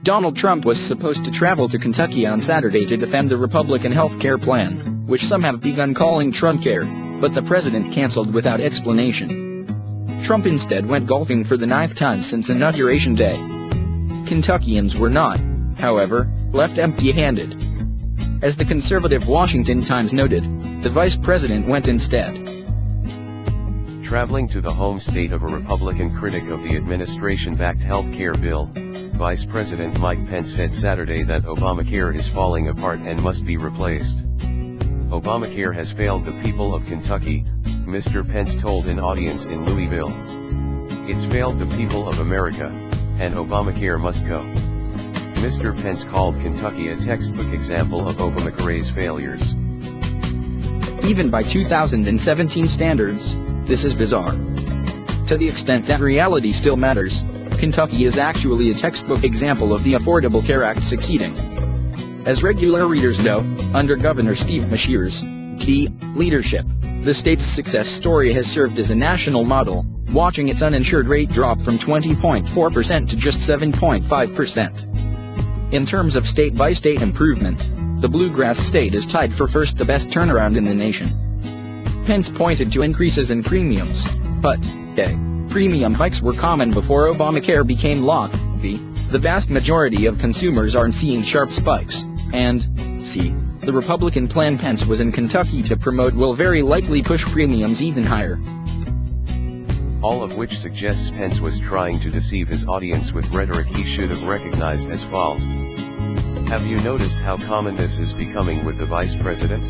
Donald Trump was supposed to travel to Kentucky on Saturday to defend the Republican health care plan, which some have begun calling Trumpcare, but the president canceled without explanation. Trump instead went golfing for the 9th time since Inauguration Day. Kentuckians were not, however, left empty-handed. As the conservative Washington Times noted, the vice president went instead. Traveling to the home state of a Republican critic of the administration-backed health care bill, Vice President Mike Pence said Saturday that Obamacare is falling apart and must be replaced. Obamacare has failed the people of Kentucky, Mr. Pence told an audience in Louisville. It's failed the people of America, and Obamacare must go. Mr. Pence called Kentucky a textbook example of Obamacare's failures. Even by 2017 standards, this is bizarre. To the extent that reality still matters, Kentucky is actually a textbook example of the Affordable Care Act succeeding. As regular readers know, under Governor Steve Beshear's leadership, the state's success story has served as a national model, watching its uninsured rate drop from 20.4% to just 7.5%. In terms of state-by-state improvement, the Bluegrass state is tied for first, the best turnaround in the nation. Pence pointed to increases in premiums, but premium hikes were common before Obamacare became law. The vast majority of consumers aren't seeing sharp spikes, and the Republican plan Pence was in Kentucky to promote will very likely push premiums even higher. All of which suggests Pence was trying to deceive his audience with rhetoric he should have recognized as false. Have you noticed how common this is becoming with the vice president?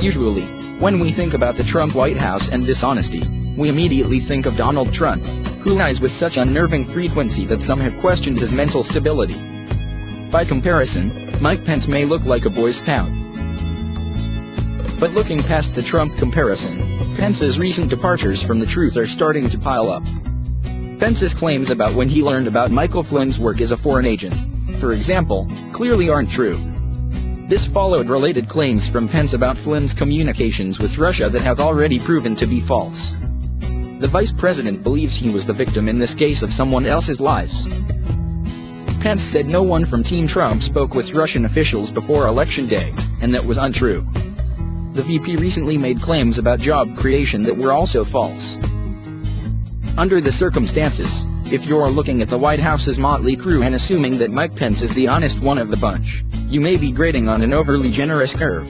Usually, when we think about the Trump White House and dishonesty, we immediately think of Donald Trump, who lies with such unnerving frequency that some have questioned his mental stability. By comparison, Mike Pence may look like a Boy Scout. But looking past the Trump comparison, Pence's recent departures from the truth are starting to pile up. Pence's claims about when he learned about Michael Flynn's work as a foreign agent, for example, clearly aren't true. This followed related claims from Pence about Flynn's communications with Russia that have already proven to be false. The vice president believes he was the victim in this case of someone else's lies. Pence said no one from Team Trump spoke with Russian officials before Election Day, and that was untrue. The VP recently made claims about job creation that were also false. Under the circumstances, if you're looking at the White House's motley crew and assuming that Mike Pence is the honest one of the bunch, you may be grading on an overly generous curve.